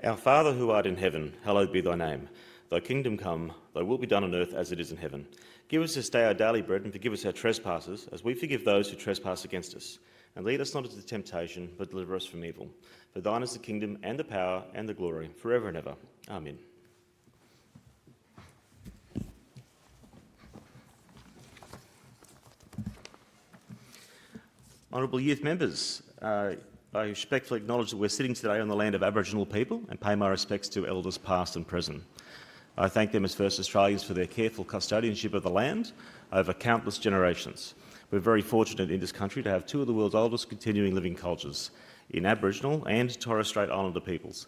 Our Father who art in heaven, hallowed be thy name. Thy kingdom come, thy will be done on earth as it is in heaven. Give us this day our daily bread, and forgive us our trespasses, as we forgive those who trespass against us. And lead us not into temptation, but deliver us from evil. For thine is the kingdom, and the power, and the glory, forever and ever. Amen. Honourable youth members, I respectfully acknowledge that we're sitting today on the land of Aboriginal people and pay my respects to elders past and present. I thank them as First Australians for their careful custodianship of the land over countless generations. We're very fortunate in this country to have two of the world's oldest continuing living cultures in Aboriginal and Torres Strait Islander peoples,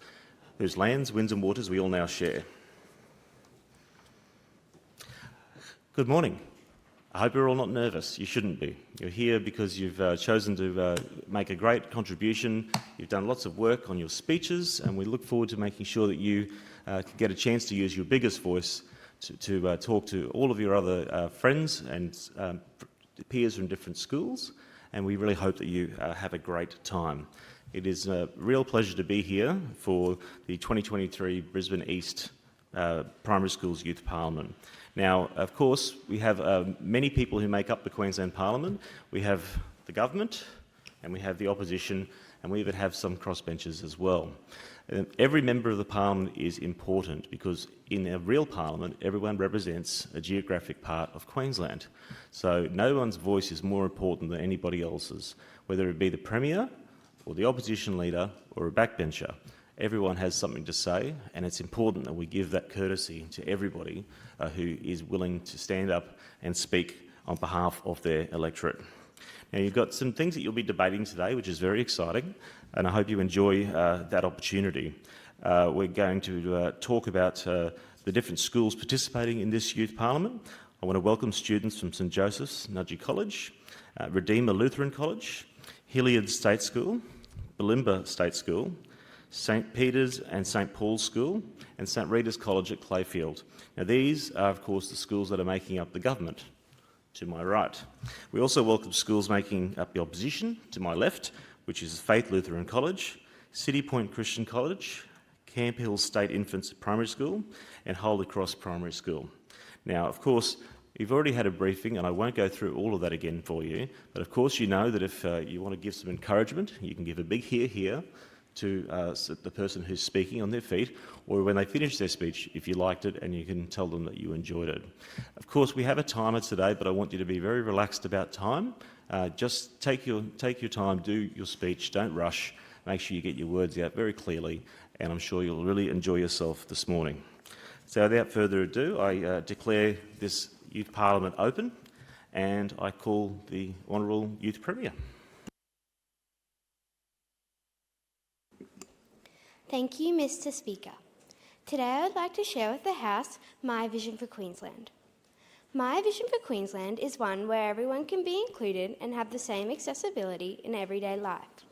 whose lands, winds and waters we all now share. Good morning. I hope you're all not nervous. You shouldn't be. You're here because you've chosen to make a great contribution. You've done lots of work on your speeches, and we look forward to making sure that you can get a chance to use your biggest voice to talk to all of your other friends and peers from different schools, and we really hope that you have a great time. It is a real pleasure to be here for the 2023 Brisbane East Primary Schools Youth Parliament. Now, of course, we have many people who make up the Queensland Parliament. We have the government, and we have the opposition, and we even have some crossbenchers as well. Every member of the Parliament is important because in a real Parliament, everyone represents a geographic part of Queensland. So no one's voice is more important than anybody else's, whether it be the Premier or the opposition leader or a backbencher. Everyone has something to say, and it's important that we give that courtesy to everybody who is willing to stand up and speak on behalf of their electorate. Now, you've got some things that you'll be debating today, which is very exciting, and I hope you enjoy that opportunity. We're going to talk about the different schools participating in this youth parliament. I want to welcome students from St Joseph's Nudgee College, Redeemer Lutheran College, Hilliard State School, Bulimba State School, St Peter's and St Paul's School, and St Rita's College at Clayfield. Now, these are, of course, the schools that are making up the government, to my right. We also welcome schools making up the opposition, to my left, which is Faith Lutheran College, City Point Christian College, Camp Hill State Infants Primary School, and Holy Cross Primary School. Now, of course, you've already had a briefing, and I won't go through all of that again for you, but of course you know that if you want to give some encouragement, you can give a big hear here to the person who's speaking on their feet, or when they finish their speech, if you liked it, and you can tell them that you enjoyed it. Of course, we have a timer today, but I want you to be very relaxed about time. Just take your time, do your speech, don't rush, make sure you get your words out very clearly, and I'm sure you'll really enjoy yourself this morning. So without further ado, I declare this Youth Parliament open, and I call the Honourable Youth Premier. Thank you, Mr. Speaker. Today I'd like to share with the House my vision for Queensland. My vision for Queensland is one where everyone can be included and have the same accessibility in everyday life.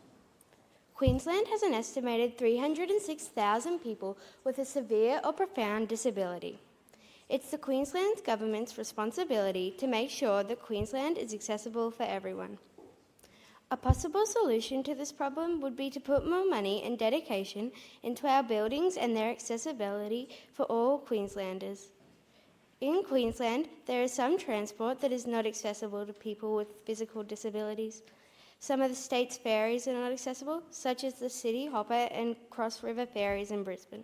Queensland has an estimated 306,000 people with a severe or profound disability. It's the Queensland Government's responsibility to make sure that Queensland is accessible for everyone. A possible solution to this problem would be to put more money and dedication into our buildings and their accessibility for all Queenslanders. In Queensland, there is some transport that is not accessible to people with physical disabilities. Some of the state's ferries are not accessible, such as the City Hopper and Cross River ferries in Brisbane,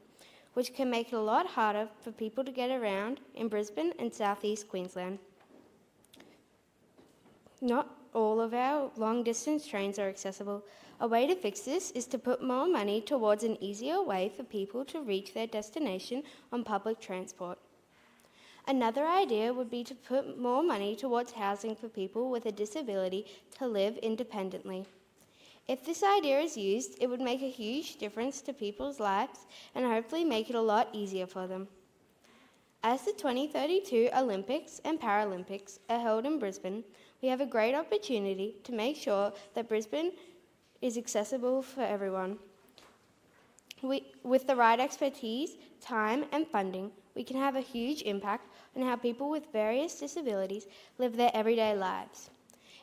which can make it a lot harder for people to get around in Brisbane and southeast Queensland. Not all of our long-distance trains are accessible. A way to fix this is to put more money towards an easier way for people to reach their destination on public transport. Another idea would be to put more money towards housing for people with a disability to live independently. If this idea is used, it would make a huge difference to people's lives and hopefully make it a lot easier for them. As the 2032 Olympics and Paralympics are held in Brisbane, we have a great opportunity to make sure that Brisbane is accessible for everyone. With the right expertise, time and funding, we can have a huge impact on how people with various disabilities live their everyday lives.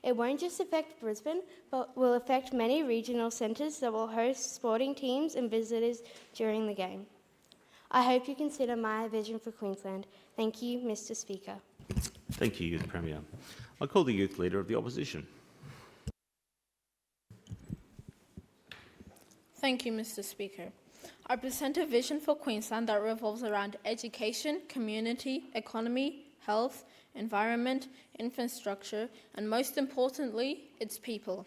It won't just affect Brisbane, but will affect many regional centres that will host sporting teams and visitors during the game. I hope you consider my vision for Queensland. Thank you, Mr. Speaker. Thank you, Youth Premier. I call the Youth Leader of the Opposition. Thank you, Mr. Speaker. I present a vision for Queensland that revolves around education, community, economy, health, environment, infrastructure, and most importantly, its people.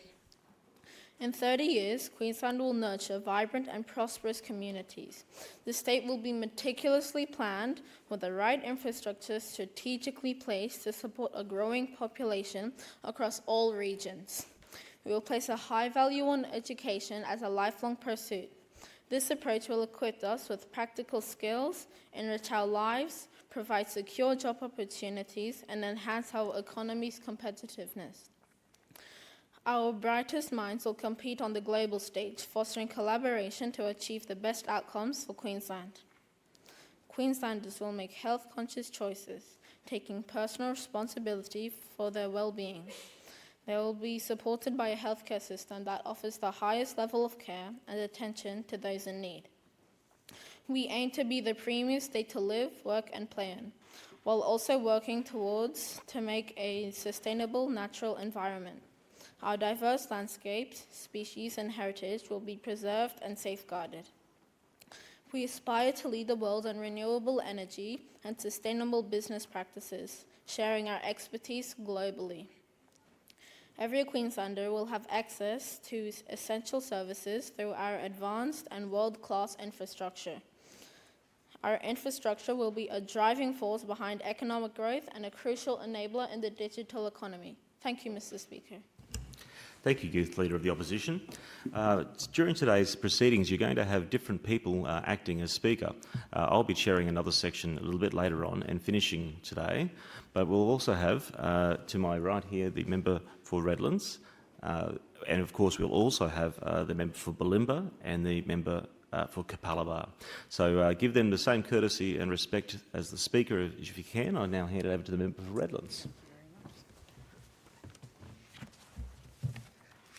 In 30 years, Queensland will nurture vibrant and prosperous communities. The state will be meticulously planned with the right infrastructure strategically placed to support a growing population across all regions. We will place a high value on education as a lifelong pursuit. This approach will equip us with practical skills, enrich our lives, provide secure job opportunities, and enhance our economy's competitiveness. Our brightest minds will compete on the global stage, fostering collaboration to achieve the best outcomes for Queensland. Queenslanders will make health-conscious choices, taking personal responsibility for their well-being. They will be supported by a healthcare system that offers the highest level of care and attention to those in need. We aim to be the premier state to live, work and play in, while also working towards to make a sustainable natural environment. Our diverse landscapes, species and heritage will be preserved and safeguarded. We aspire to lead the world on renewable energy and sustainable business practices, sharing our expertise globally. Every Queenslander will have access to essential services through our advanced and world-class infrastructure. Our infrastructure will be a driving force behind economic growth and a crucial enabler in the digital economy. Thank you, Mr. Speaker. Thank you, Youth Leader of the Opposition. During today's proceedings, you're going to have different people acting as Speaker. I'll be chairing another section a little bit later on and finishing today, but we'll also have, to my right here, the member for Redlands, and of course we'll also have the member for Bulimba and the member for Capalaba. So give them the same courtesy and respect as the Speaker if you can. I now hand it over to the member for Redlands.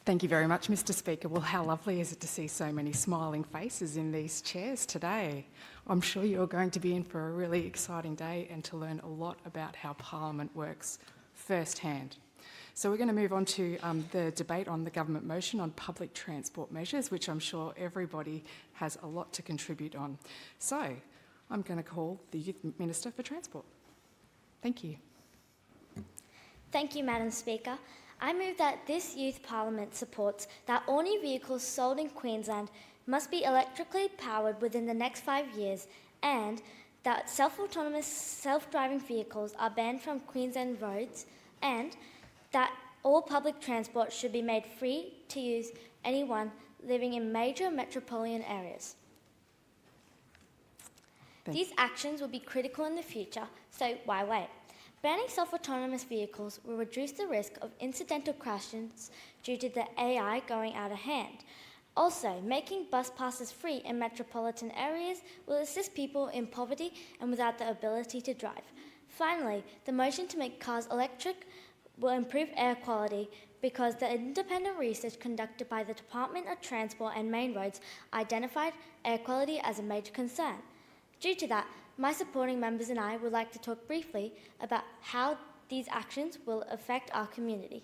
Thank you very much, Mr. Speaker. Well, how lovely is it to see so many smiling faces in these chairs today. I'm sure you're going to be in for a really exciting day and to learn a lot about how Parliament works firsthand. So we're going to move on to the debate on the government motion on public transport measures, which I'm sure everybody has a lot to contribute on. So I'm going to call the Youth Minister for Transport. Thank you. Thank you, Madam Speaker. I move that this Youth Parliament supports that all new vehicles sold in Queensland must be electrically powered within the next 5 years, and that self-autonomous, self-driving vehicles are banned from Queensland roads, and that all public transport should be made free to use anyone living in major metropolitan areas. These actions will be critical in the future, so why wait? Banning self-autonomous vehicles will reduce the risk of incidental crashes due to the AI going out of hand. Also, making bus passes free in metropolitan areas will assist people in poverty and without the ability to drive. Finally, the motion to make cars electric will improve air quality because the independent research conducted by the Department of Transport and Main Roads identified air quality as a major concern. Due to that, my supporting members and I would like to talk briefly about how these actions will affect our community.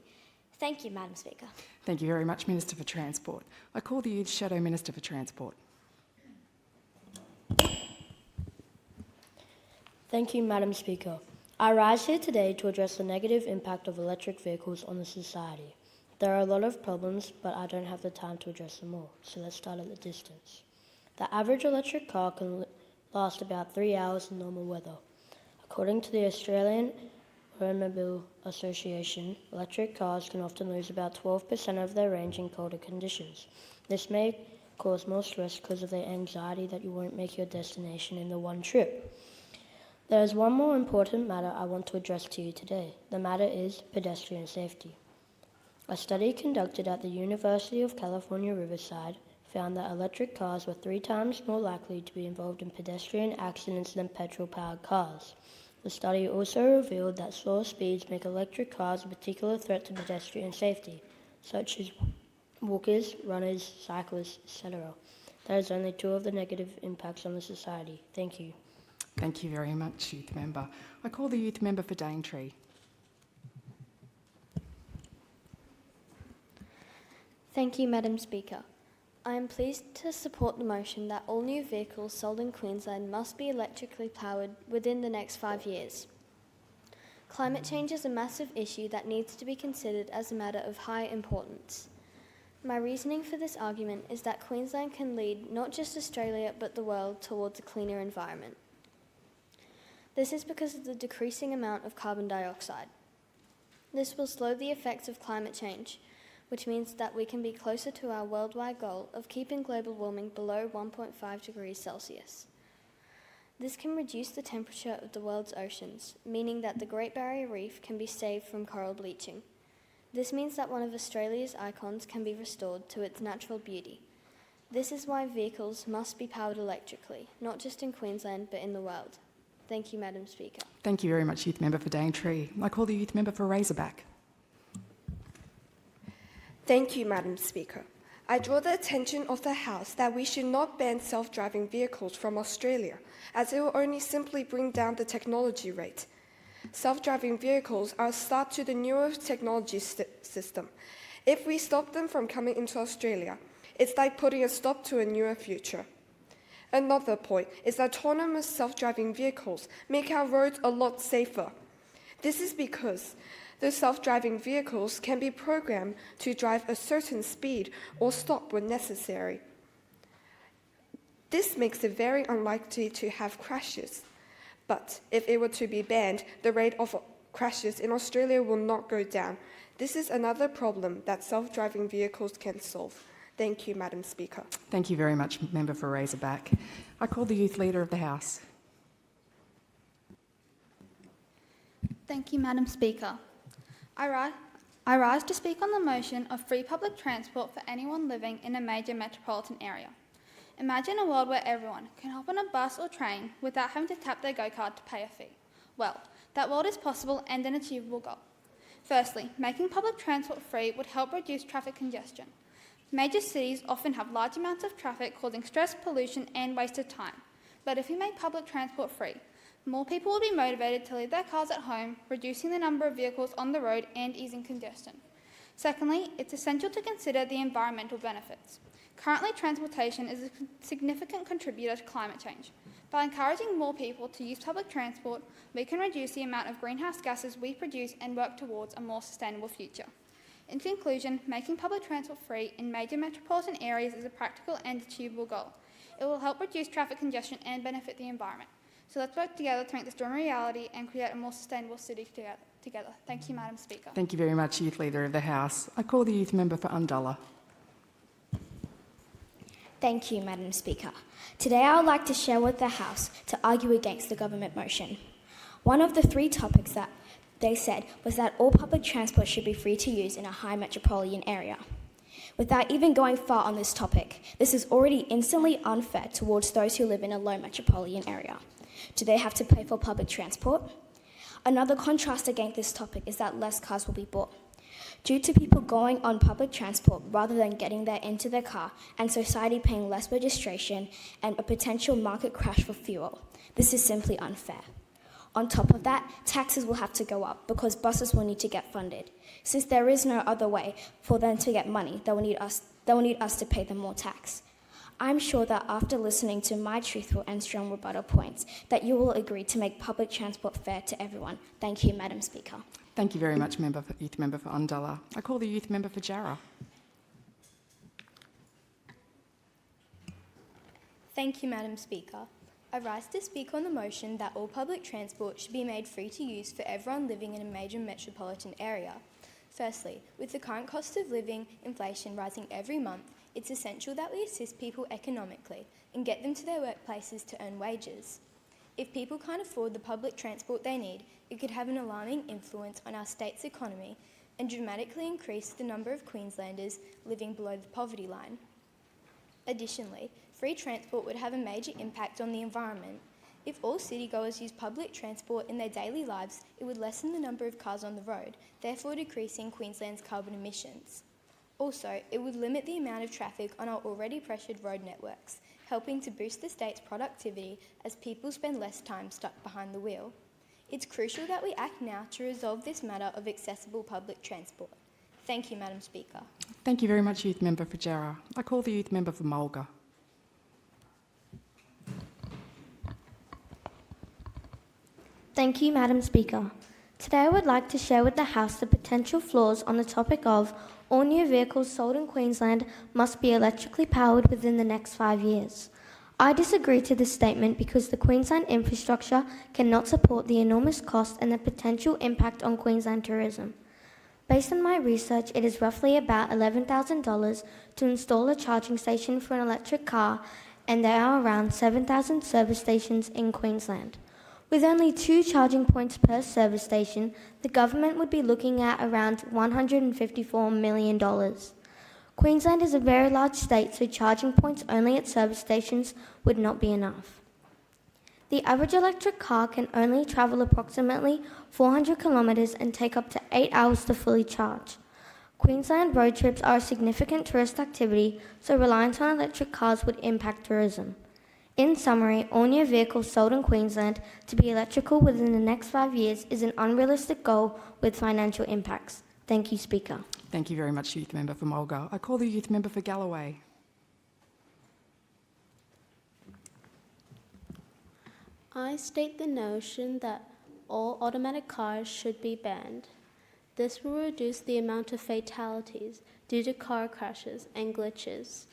Thank you, Madam Speaker. Thank you very much, Minister for Transport. I call the Youth Shadow Minister for Transport. Thank you, Madam Speaker. I rise here today to address the negative impact of electric vehicles on the society. There are a lot of problems, but I don't have the time to address them all, so let's start at the distance. The average electric car can last about 3 hours in normal weather. According to the Australian Automobile Association, electric cars can often lose about 12% of their range in colder conditions. This may cause more stress because of the anxiety that you won't make your destination in the one trip. There is one more important matter I want to address to you today. The matter is pedestrian safety. A study conducted at the University of California, Riverside found that electric cars were 3 times more likely to be involved in pedestrian accidents than petrol-powered cars. The study also revealed that slower speeds make electric cars a particular threat to pedestrian safety, such as walkers, runners, cyclists, etc. That is only two of the negative impacts on the society. Thank you. Thank you very much, Youth Member. I call the Youth Member for Daintree. Thank you, Madam Speaker. I am pleased to support the motion that all new vehicles sold in Queensland must be electrically powered within the next 5 years. Climate change is a massive issue that needs to be considered as a matter of high importance. My reasoning for this argument is that Queensland can lead not just Australia but the world towards a cleaner environment. This is because of the decreasing amount of carbon dioxide. This will slow the effects of climate change, which means that we can be closer to our worldwide goal of keeping global warming below 1.5 degrees Celsius. This can reduce the temperature of the world's oceans, meaning that the Great Barrier Reef can be saved from coral bleaching. This means that one of Australia's icons can be restored to its natural beauty. This is why vehicles must be powered electrically, not just in Queensland but in the world. Thank you, Madam Speaker. Thank you very much, Youth Member for Daintree. I call the Youth Member for Razorback. Thank you, Madam Speaker. I draw the attention of the House that we should not ban self-driving vehicles from Australia, as it will only simply bring down the technology rate. Self-driving vehicles are a start to the newer technology system. If we stop them from coming into Australia, it's like putting a stop to a newer future. Another point is that autonomous self-driving vehicles make our roads a lot safer. This is because the self-driving vehicles can be programmed to drive a certain speed or stop when necessary. This makes it very unlikely to have crashes. But if it were to be banned, the rate of crashes in Australia will not go down. This is another problem that self-driving vehicles can solve. Thank you, Madam Speaker. Thank you very much, Member for Razorback. I call the Youth Leader of the House. Thank you, Madam Speaker. I rise to speak on the motion of free public transport for anyone living in a major metropolitan area. Imagine a world where everyone can hop on a bus or train without having to tap their go-card to pay a fee. Well, that world is possible and an achievable goal. Firstly, making public transport free would help reduce traffic congestion. Major cities often have large amounts of traffic causing stress, pollution and wasted time. But if we make public transport free, more people will be motivated to leave their cars at home, reducing the number of vehicles on the road and easing congestion. Secondly, it's essential to consider the environmental benefits. Currently, transportation is a significant contributor to climate change. By encouraging more people to use public transport, we can reduce the amount of greenhouse gases we produce and work towards a more sustainable future. In conclusion, making public transport free in major metropolitan areas is a practical and achievable goal. It will help reduce traffic congestion and benefit the environment. So let's work together to make this dream a reality and create a more sustainable city together. Thank you, Madam Speaker. Thank you very much, Youth Leader of the House. I call the Youth Member for Undulla. Thank you, Madam Speaker. Today I would like to share with the House to argue against the government motion. One of the 3 topics that they said was that all public transport should be free to use in a high metropolitan area. Without even going far on this topic, this is already instantly unfair towards those who live in a low metropolitan area. Do they have to pay for public transport? Another contrast against this topic is that less cars will be bought. Due to people going on public transport rather than getting there into their car and society paying less registration and a potential market crash for fuel, this is simply unfair. On top of that, taxes will have to go up because buses will need to get funded. Since there is no other way for them to get money, they will need us to pay them more tax. I'm sure that after listening to my truthful and strong rebuttal points, that you will agree to make public transport fair to everyone. Thank you, Madam Speaker. Thank you very much, Youth Member for Undulla. I call the Youth Member for Jarrah. Thank you, Madam Speaker. I rise to speak on the motion that all public transport should be made free to use for everyone living in a major metropolitan area. Firstly, with the current cost of living inflation rising every month, it's essential that we assist people economically and get them to their workplaces to earn wages. If people can't afford the public transport they need, it could have an alarming influence on our state's economy and dramatically increase the number of Queenslanders living below the poverty line. Additionally, free transport would have a major impact on the environment. If all citygoers use public transport in their daily lives, it would lessen the number of cars on the road, therefore decreasing Queensland's carbon emissions. Also, it would limit the amount of traffic on our already pressured road networks, helping to boost the state's productivity as people spend less time stuck behind the wheel. It's crucial that we act now to resolve this matter of accessible public transport. Thank you, Madam Speaker. Thank you very much, Youth Member for Jarrah. I call the Youth Member for Mulga. Thank you, Madam Speaker. Today I would like to share with the House the potential flaws on the topic of all new vehicles sold in Queensland must be electrically powered within the next 5 years. I disagree to this statement because the Queensland infrastructure cannot support the enormous cost and the potential impact on Queensland tourism. Based on my research, it is roughly about $11,000 to install a charging station for an electric car, and there are around 7,000 service stations in Queensland. With only 2 charging points per service station, the government would be looking at around $154 million. Queensland is a very large state, so charging points only at service stations would not be enough. The average electric car can only travel approximately 400 kilometres and take up to 8 hours to fully charge. Queensland road trips are a significant tourist activity, so reliance on electric cars would impact tourism. In summary, all new vehicles sold in Queensland to be electrical within the next 5 years is an unrealistic goal with financial impacts. Thank you, Speaker. Thank you very much, Youth Member for Mulga. I call the Youth Member for Galloway. I state the notion that all automatic cars should be banned. This will reduce the amount of fatalities due to car crashes and glitches.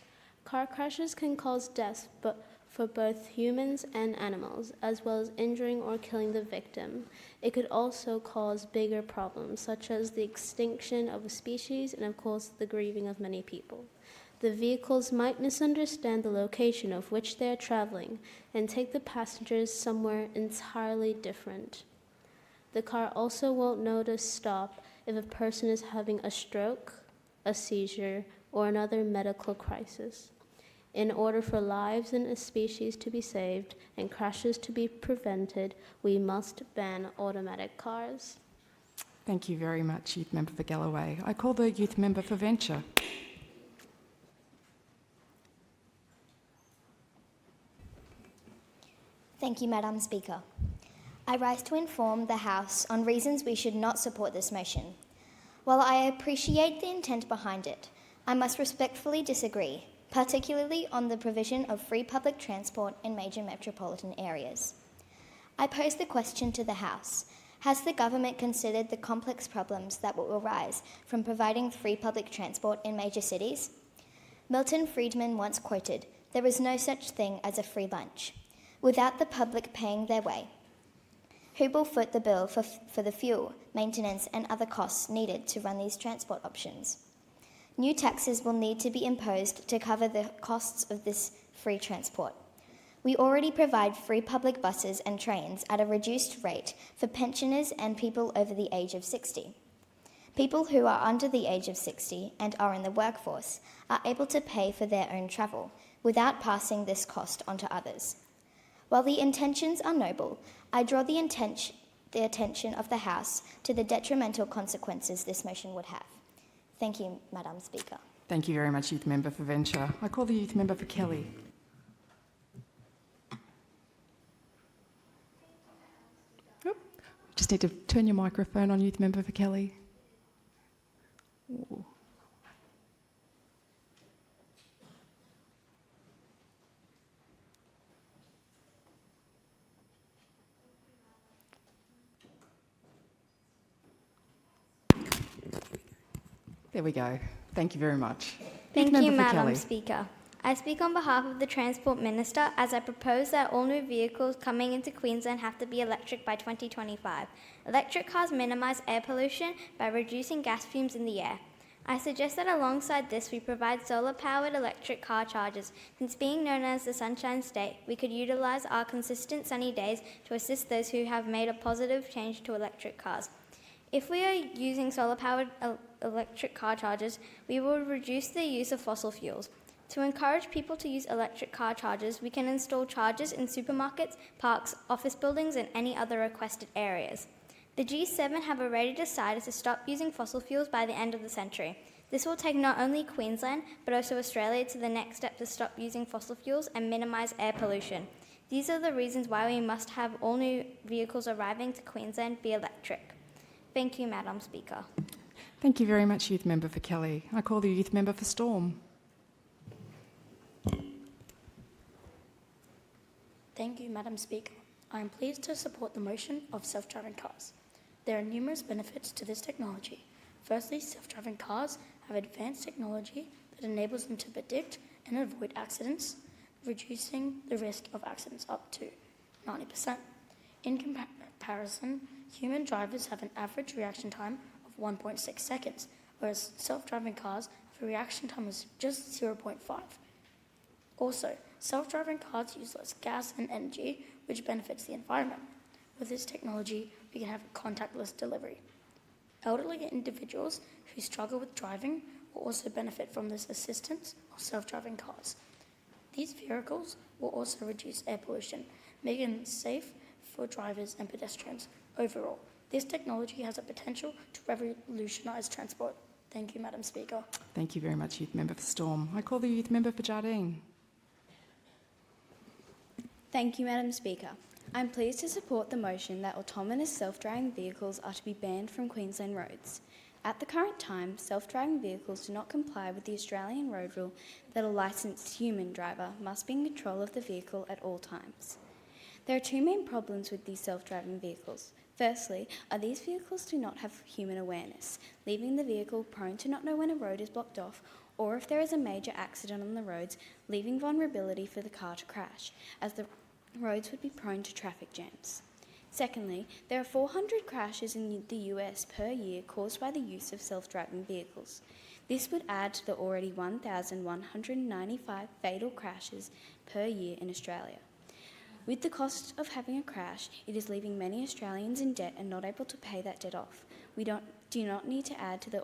Car crashes can cause deaths, but for both humans and animals, as well as injuring or killing the victim. It could also cause bigger problems, such as the extinction of a species and, of course, the grieving of many people. The vehicles might misunderstand the location of which they are traveling and take the passengers somewhere entirely different. The car also won't know to stop if a person is having a stroke, a seizure, or another medical crisis. In order for lives in a species to be saved and crashes to be prevented, we must ban automatic cars. Thank you very much, Youth Member for Galloway. I call the Youth Member for Venture. Thank you, Madam Speaker. I rise to inform the House on reasons we should not support this motion. While I appreciate the intent behind it, I must respectfully disagree, particularly on the provision of free public transport in major metropolitan areas. I pose the question to the House: has the government considered the complex problems that will arise from providing free public transport in major cities? Milton Friedman once quoted, "There is no such thing as a free lunch." Without the public paying their way, who will foot the bill for the fuel, maintenance, and other costs needed to run these transport options? New taxes will need to be imposed to cover the costs of this free transport. We already provide free public buses and trains at a reduced rate for pensioners and people over the age of 60. People who are under the age of 60 and are in the workforce are able to pay for their own travel without passing this cost on to others. While the intentions are noble, I draw the attention of the House to the detrimental consequences this motion would have. Thank you, Madam Speaker. Thank you very much, Youth Member for Venture. I call the Youth Member for Kelly. Oh, just need to turn your microphone on, Youth Member for Kelly. Ooh. There we go. Thank you very much. Thank Youth you, Member for Madam Kelly. Speaker. I speak on behalf of the Transport Minister as I propose that all new vehicles coming into Queensland have to be electric by 2025. Electric cars minimise air pollution by reducing gas fumes in the air. I suggest that alongside this we provide solar-powered electric car chargers. Since being known as the Sunshine State, we could utilise our consistent sunny days to assist those who have made a positive change to electric cars. If we are using solar-powered electric car chargers, we will reduce the use of fossil fuels. To encourage people to use electric car chargers, we can install chargers in supermarkets, parks, office buildings, and any other requested areas. The G7 have already decided to stop using fossil fuels by the end of the century. This will take not only Queensland, but also Australia to the next step to stop using fossil fuels and minimise air pollution. These are the reasons why we must have all new vehicles arriving to Queensland be electric. Thank you, Madam Speaker. Thank you very much, Youth Member for Kelly. I call the Youth Member for Storm. Thank you, Madam Speaker. I am pleased to support the motion of self-driving cars. There are numerous benefits to this technology. Firstly, self-driving cars have advanced technology that enables them to predict and avoid accidents, reducing the risk of accidents up to 90%. In comparison, human drivers have an average reaction time of 1.6 seconds, whereas self-driving cars have a reaction time of just 0.5. Also, self-driving cars use less gas and energy, which benefits the environment. With this technology, we can have a contactless delivery. Elderly individuals who struggle with driving will also benefit from this assistance of self-driving cars. These vehicles will also reduce air pollution, making them safe for drivers and pedestrians. Overall, this technology has a potential to revolutionise transport. Thank you, Madam Speaker. Thank you very much, Youth Member for Storm. I call the Youth Member for Jardine. Thank you, Madam Speaker. I'm pleased to support the motion that autonomous self-driving vehicles are to be banned from Queensland roads. At the current time, self-driving vehicles do not comply with the Australian road rule that a licensed human driver must be in control of the vehicle at all times. There are two main problems with these self-driving vehicles. Firstly, these vehicles do not have human awareness, leaving the vehicle prone to not know when a road is blocked off, or if there is a major accident on the roads, leaving vulnerability for the car to crash, as the roads would be prone to traffic jams. Secondly, there are 400 crashes in the US per year caused by the use of self-driving vehicles. This would add to the already 1,195 fatal crashes per year in Australia. With the cost of having a crash, it is leaving many Australians in debt and not able to pay that debt off. We do not need to add to the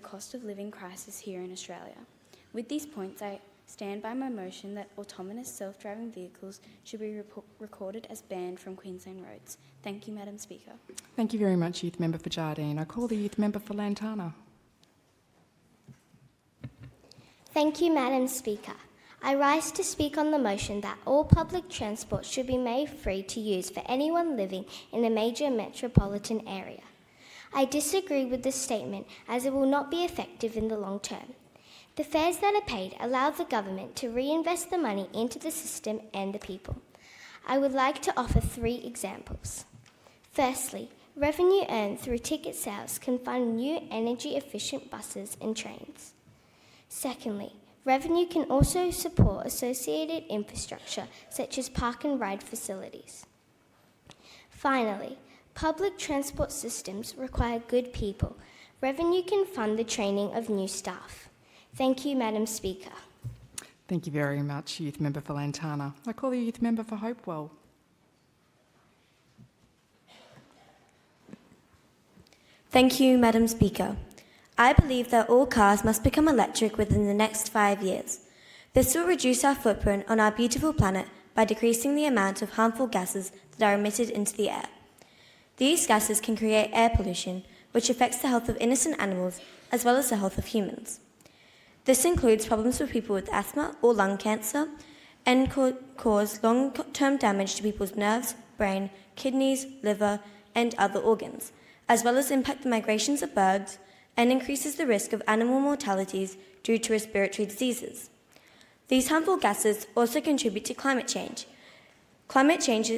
cost of living crisis here in Australia. With these points, I stand by my motion that autonomous self-driving vehicles should be recorded as banned from Queensland roads. Thank you, Madam Speaker. Thank you very much, Youth Member for Jardine. I call the Youth Member for Lantana. Thank you, Madam Speaker. I rise to speak on the motion that all public transport should be made free to use for anyone living in a major metropolitan area. I disagree with this statement as it will not be effective in the long term. The fares that are paid allow the government to reinvest the money into the system and the people. I would like to offer 3 examples. Firstly, revenue earned through ticket sales can fund new energy-efficient buses and trains. Secondly, revenue can also support associated infrastructure such as park and ride facilities. Finally, public transport systems require good people. Revenue can fund the training of new staff. Thank you, Madam Speaker. Thank you very much, Youth Member for Lantana. I call the Youth Member for Hopewell. Thank you, Madam Speaker. I believe that all cars must become electric within the next 5 years. This will reduce our footprint on our beautiful planet by decreasing the amount of harmful gases that are emitted into the air. These gases can create air pollution, which affects the health of innocent animals as well as the health of humans. This includes problems for people with asthma or lung cancer and cause long-term damage to people's nerves, brain, kidneys, liver, and other organs, as well as impact the migrations of birds and increases the risk of animal mortalities due to respiratory diseases. These harmful gases also contribute to climate change. Climate change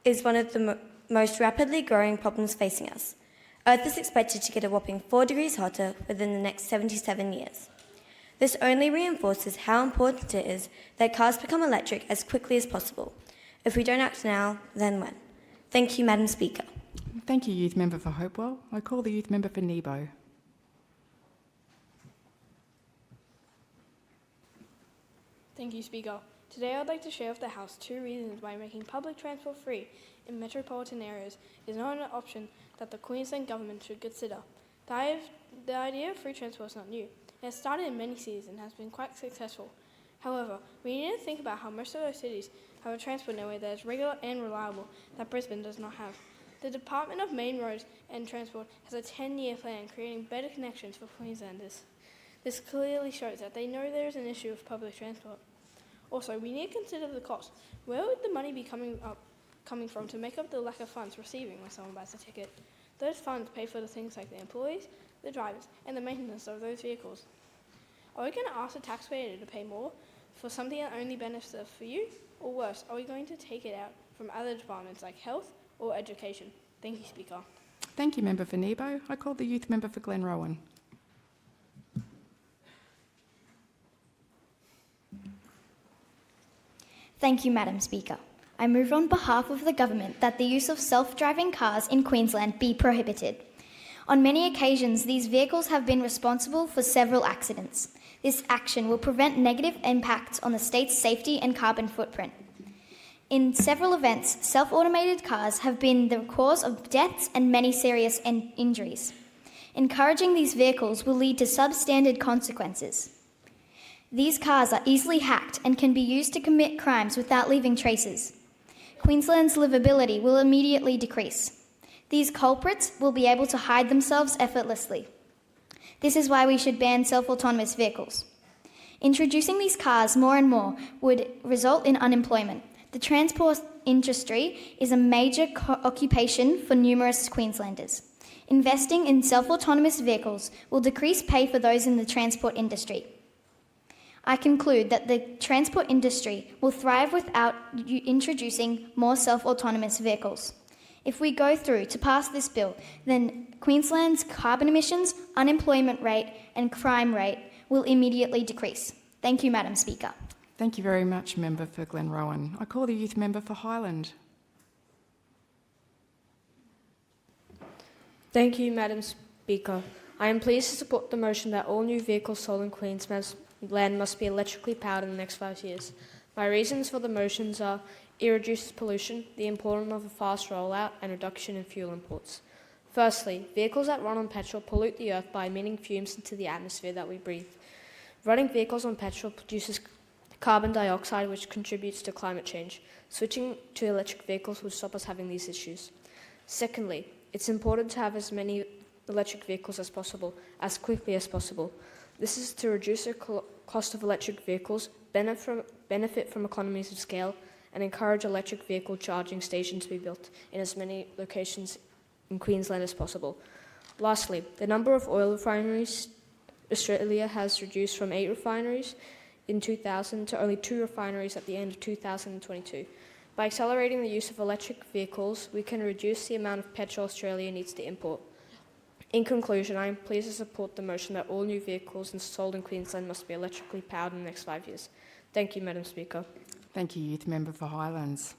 is one of the most rapidly growing problems facing us. Earth is expected to get a whopping 4 degrees hotter within the next 77 years. This only reinforces how important it is that cars become electric as quickly as possible. If we don't act now, then when? Thank you, Madam Speaker. Thank you, Youth Member for Hopewell. I call the Youth Member for Nebo. Thank you, Speaker. Today I'd like to share with the House 2 reasons why making public transport free in metropolitan areas is not an option that the Queensland Government should consider. The idea of free transport is not new. It has started in many cities and has been quite successful. However, we need to think about how most of those cities have a transport network that is regular and reliable that Brisbane does not have. The Department of Main Roads and Transport has a 10-year plan creating better connections for Queenslanders. This clearly shows that they know there is an issue with public transport. Also, we need to consider the cost. Where would the money be coming from to make up the lack of funds receiving when someone buys a ticket? Those funds pay for the things like the employees, the drivers, and the maintenance of those vehicles. Are we going to ask the taxpayer to pay more for something that only benefits us for you? Or worse, are we going to take it out from other departments like health or education? Thank you, Speaker. Thank you, Member for Nebo. I call the youth member for Glenrowan. Thank you, Madam Speaker. I move on behalf of the government that the use of self-driving cars in Queensland be prohibited. On many occasions, these vehicles have been responsible for several accidents. This action will prevent negative impacts on the state's safety and carbon footprint. In several events, self-automated cars have been the cause of deaths and many serious injuries. Encouraging these vehicles will lead to substandard consequences. These cars are easily hacked and can be used to commit crimes without leaving traces. Queensland's livability will immediately decrease. These culprits will be able to hide themselves effortlessly. This is why we should ban self-autonomous vehicles. Introducing these cars more and more would result in unemployment. The transport industry is a major occupation for numerous Queenslanders. Investing in self-autonomous vehicles will decrease pay for those in the transport industry. I conclude that the transport industry will thrive without introducing more self-autonomous vehicles. If we go through to pass this bill, then Queensland's carbon emissions, unemployment rate and crime rate will immediately decrease. Thank you, Madam Speaker. Thank you very much, Member for Glenrowan. I call the youth member for Highland. Thank you, Madam Speaker. I am pleased to support the motion that all new vehicles sold in Queensland must be electrically powered in the next 5 years. My reasons for the motions are it reduces pollution, the importance of a fast rollout, and reduction in fuel imports. Firstly, vehicles that run on petrol pollute the earth by emitting fumes into the atmosphere that we breathe. Running vehicles on petrol produces carbon dioxide, which contributes to climate change. Switching to electric vehicles would stop us having these issues. Secondly, it's important to have as many electric vehicles as possible, as quickly as possible. This is to reduce the cost of electric vehicles, benefit from economies of scale, and encourage electric vehicle charging stations to be built in as many locations in Queensland as possible. Lastly, the number of oil refineries Australia has reduced from 8 refineries in 2000 to only 2 refineries at the end of 2022. By accelerating the use of electric vehicles, we can reduce the amount of petrol Australia needs to import. In conclusion, I am pleased to support the motion that all new vehicles sold in Queensland must be electrically powered in the next 5 years. Thank you, Madam Speaker. Thank you, youth member for Highlands.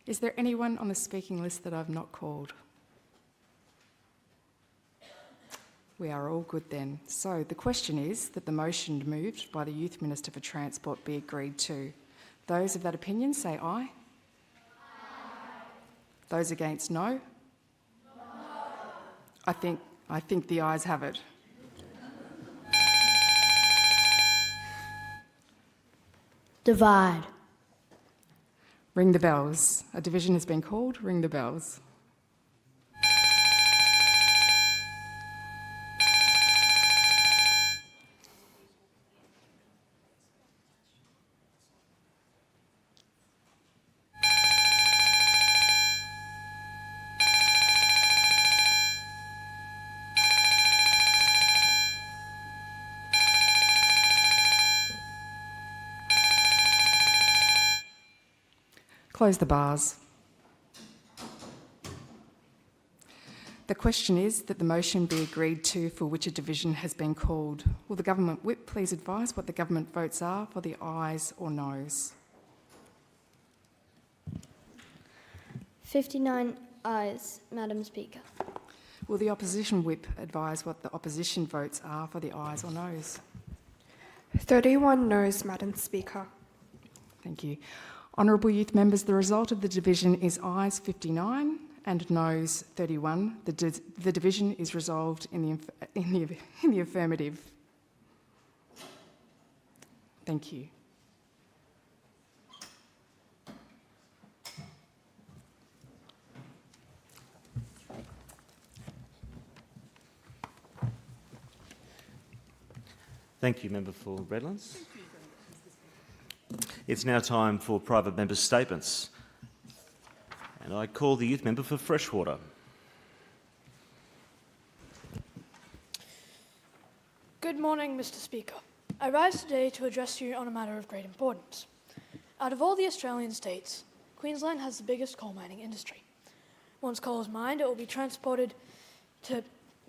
Is there anyone on the speaking list that I've not called? We are all good then. So the question is that the motion moved by the Youth Minister for Transport be agreed to. Those of that opinion say aye. Aye. Those against no? No. I think the ayes have it. Divide. Ring the bells. A division has been called. Ring the bells. Close the bars. The question is that the motion be agreed to for which a division has been called. Will the government whip please advise what the government votes are for the ayes or noes? 59 ayes, Madam Speaker. Will the opposition whip advise what the opposition votes are for the ayes or noes? 31 noes, Madam Speaker. Thank you. Honourable youth members, the result of the division is ayes 59 and noes 31. The division is resolved in the affirmative. Thank you. Thank you, Member for Redlands. It's now time for private members' statements. And I call the youth member for Freshwater. Good morning, Mr. Speaker. I rise today to address you on a matter of great importance. Out of all the Australian states, Queensland has the biggest coal mining industry. Once coal is mined, it will be transported to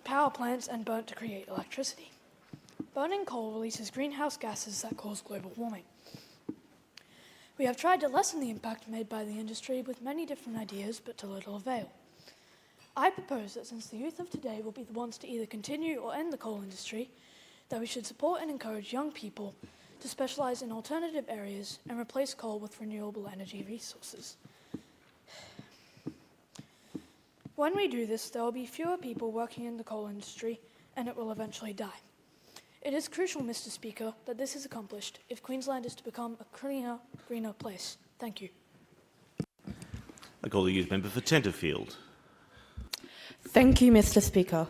power plants and burnt to create electricity. Burning coal releases greenhouse gases that cause global warming. We have tried to lessen the impact made by the industry with many different ideas, but to little avail. I propose that since the youth of today will be the ones to either continue or end the coal industry, that we should support and encourage young people to specialise in alternative areas and replace coal with renewable energy resources. When we do this, there will be fewer people working in the coal industry and it will eventually die. It is crucial, Mr. Speaker, that this is accomplished if Queensland is to become a cleaner, greener place. Thank you. I call the youth member for Tenterfield. Thank you, Mr. Speaker.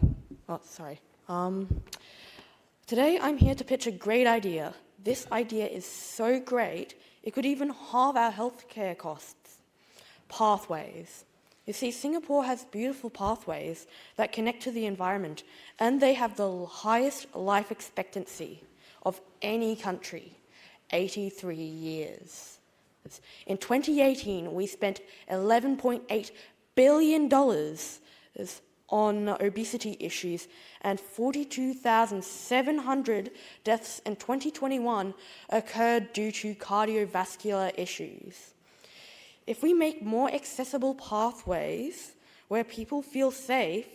Today I'm here to pitch a great idea. This idea is so great, it could even halve our healthcare costs. Pathways. You see, Singapore has beautiful pathways that connect to the environment, and they have the highest life expectancy of any country, 83 years. In 2018, we spent $11.8 billion on obesity issues, and 42,700 deaths in 2021 occurred due to cardiovascular issues. If we make more accessible pathways where people feel safe,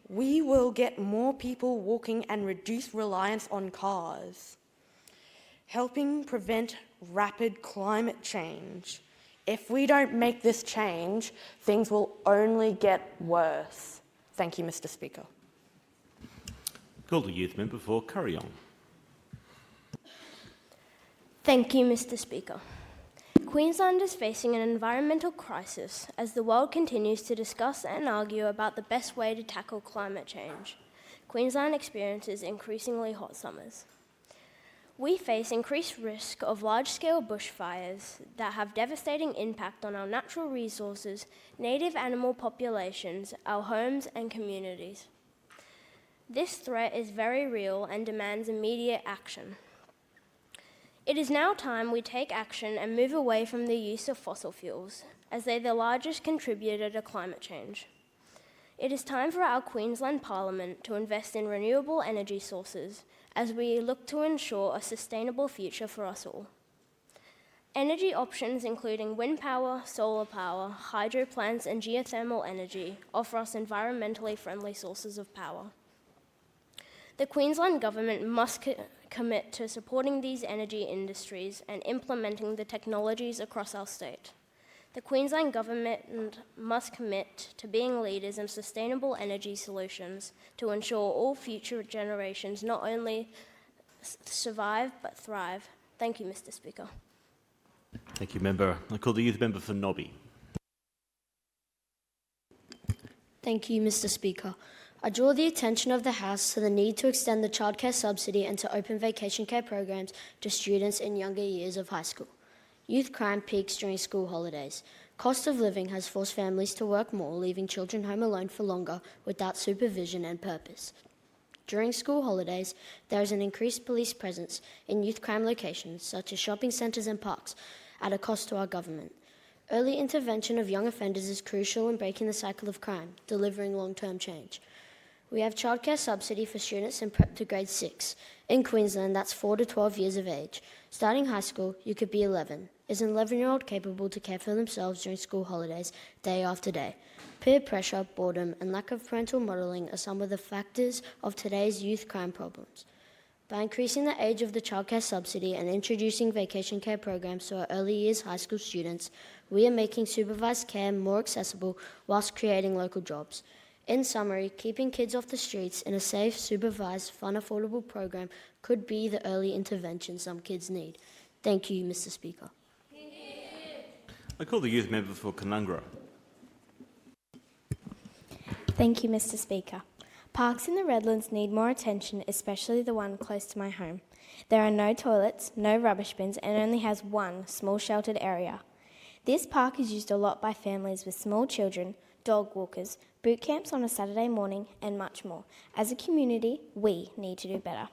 we will get more people walking and reduce reliance on cars, helping prevent rapid climate change. If we don't make this change, things will only get worse. Thank you, Mr. Speaker. Call the youth member for Curryong. Thank you, Mr. Speaker. Queensland is facing an environmental crisis as the world continues to discuss and argue about the best way to tackle climate change. Queensland experiences increasingly hot summers. We face increased risk of large-scale bushfires that have devastating impact on our natural resources, native animal populations, our homes and communities. This threat is very real and demands immediate action. It is now time we take action and move away from the use of fossil fuels, as they are the largest contributor to climate change. It is time for our Queensland Parliament to invest in renewable energy sources as we look to ensure a sustainable future for us all. Energy options including wind power, solar power, hydro plants and geothermal energy offer us environmentally friendly sources of power. The Queensland Government must commit to supporting these energy industries and implementing the technologies across our state. The Queensland Government must commit to being leaders in sustainable energy solutions to ensure all future generations not only survive but thrive. Thank you, Mr. Speaker. Thank you, member. I call the youth member for Nobby. Thank you, Mr. Speaker. I draw the attention of the House to the need to extend the childcare subsidy and to open vacation care programs to students in younger years of high school. Youth crime peaks during school holidays. Cost of living has forced families to work more, leaving children home alone for longer without supervision and purpose. During school holidays, there is an increased police presence in youth crime locations such as shopping centres and parks at a cost to our government. Early intervention of young offenders is crucial in breaking the cycle of crime, delivering long-term change. We have childcare subsidy for students in prep to grade 6. In Queensland, that's 4 to 12 years of age. Starting high school, you could be 11. Is an 11-year-old capable to care for themselves during school holidays, day after day? Peer pressure, boredom, and lack of parental modelling are some of the factors of today's youth crime problems. By increasing the age of the childcare subsidy and introducing vacation care programs to our early years high school students, we are making supervised care more accessible whilst creating local jobs. In summary, keeping kids off the streets in a safe, supervised, fun, affordable program could be the early intervention some kids need. Thank you, Mr. Speaker. I call the youth member for Canungra. Thank you, Mr. Speaker. Parks in the Redlands need more attention, especially the one close to my home. There are no toilets, no rubbish bins, and only has one small sheltered area. This park is used a lot by families with small children, dog walkers, boot camps on a Saturday morning, and much more. As a community, we need to do better.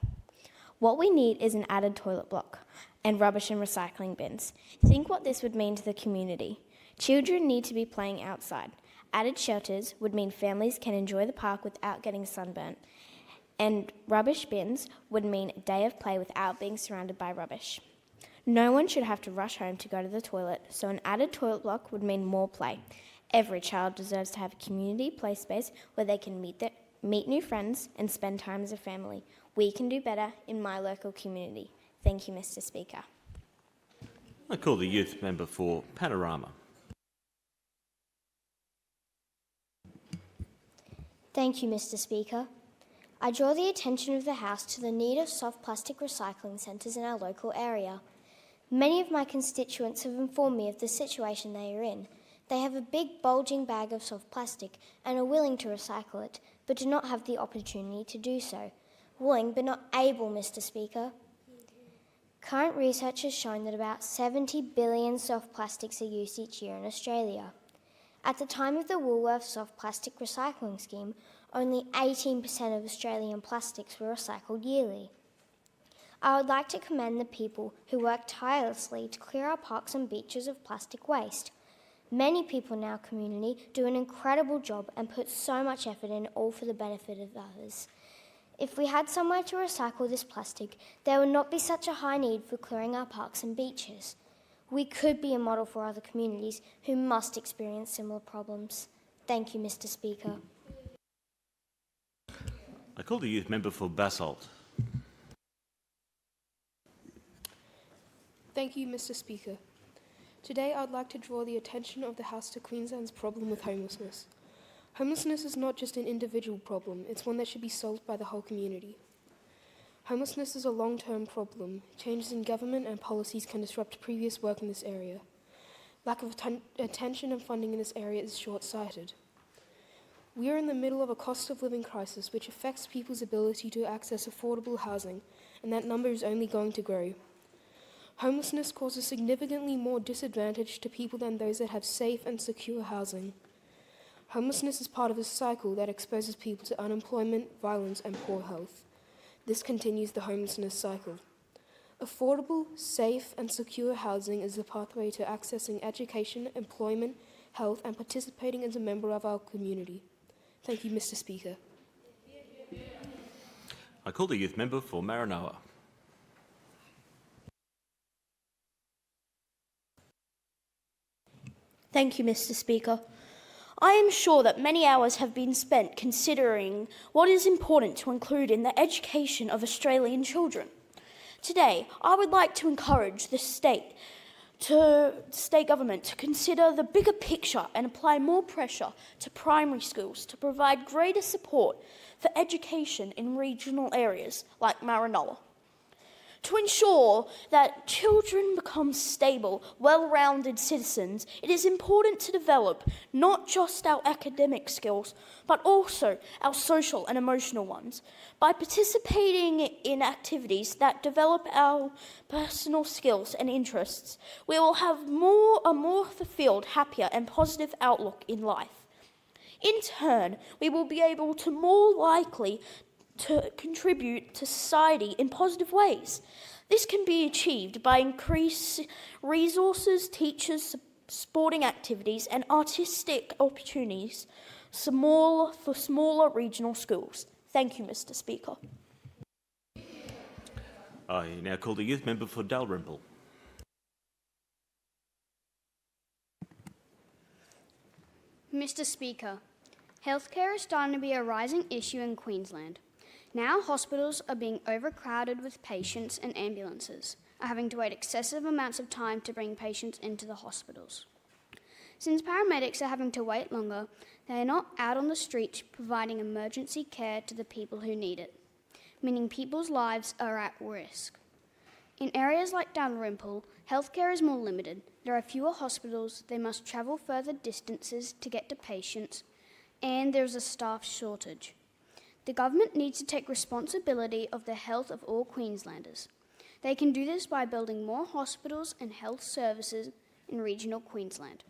What we need is an added toilet block and rubbish and recycling bins. Think what this would mean to the community. Children need to be playing outside. Added shelters would mean families can enjoy the park without getting sunburnt. And rubbish bins would mean a day of play without being surrounded by rubbish. No one should have to rush home to go to the toilet, so an added toilet block would mean more play. Every child deserves to have a community play space where they can meet new friends and spend time as a family. We can do better in my local community. Thank you, Mr. Speaker. I call the youth member for Panorama. Thank you, Mr. Speaker. I draw the attention of the House to the need of soft plastic recycling centres in our local area. Many of my constituents have informed me of the situation they are in. They have a big bulging bag of soft plastic and are willing to recycle it, but do not have the opportunity to do so. Willing but not able, Mr. Speaker. Current research has shown that about 70 billion soft plastics are used each year in Australia. At the time of the Woolworths Soft Plastic Recycling Scheme, only 18% of Australian plastics were recycled yearly. I would like to commend the people who work tirelessly to clear our parks and beaches of plastic waste. Many people in our community do an incredible job and put so much effort in, all for the benefit of others. If we had somewhere to recycle this plastic, there would not be such a high need for clearing our parks and beaches. We could be a model for other communities who must experience similar problems. Thank you, Mr. Speaker. I call the youth member for Basalt. Thank you, Mr. Speaker. Today I'd like to draw the attention of the House to Queensland's problem with homelessness. Homelessness is not just an individual problem, it's one that should be solved by the whole community. Homelessness is a long-term problem. Changes in government and policies can disrupt previous work in this area. Lack of attention and funding in this area is short-sighted. We are in the middle of a cost of living crisis which affects people's ability to access affordable housing, and that number is only going to grow. Homelessness causes significantly more disadvantage to people than those that have safe and secure housing. Homelessness is part of a cycle that exposes people to unemployment, violence, and poor health. This continues the homelessness cycle. Affordable, safe, and secure housing is the pathway to accessing education, employment, health, and participating as a member of our community. Thank you, Mr. Speaker. I call the youth member for Maranoa. Thank you, Mr. Speaker. I am sure that many hours have been spent considering what is important to include in the education of Australian children. Today, I would like to encourage the state government to consider the bigger picture and apply more pressure to primary schools to provide greater support for education in regional areas like Maranoa. To ensure that children become stable, well-rounded citizens, it is important to develop not just our academic skills, but also our social and emotional ones. By participating in activities that develop our personal skills and interests, we will have a more fulfilled, happier, and positive outlook in life. In turn, we will be able to more likely to contribute to society in positive ways. This can be achieved by increased resources, teachers, sporting activities and artistic opportunities for smaller regional schools. Thank you, Mr. Speaker. I now call the youth member for Dalrymple. Mr. Speaker, healthcare is starting to be a rising issue in Queensland. Now hospitals are being overcrowded with patients, and ambulances are having to wait excessive amounts of time to bring patients into the hospitals. Since paramedics are having to wait longer, they are not out on the streets providing emergency care to the people who need it, meaning people's lives are at risk. In areas like Dalrymple, healthcare is more limited. There are fewer hospitals, they must travel further distances to get to patients, and there is a staff shortage. The government needs to take responsibility of the health of all Queenslanders. They can do this by building more hospitals and health services in regional Queensland.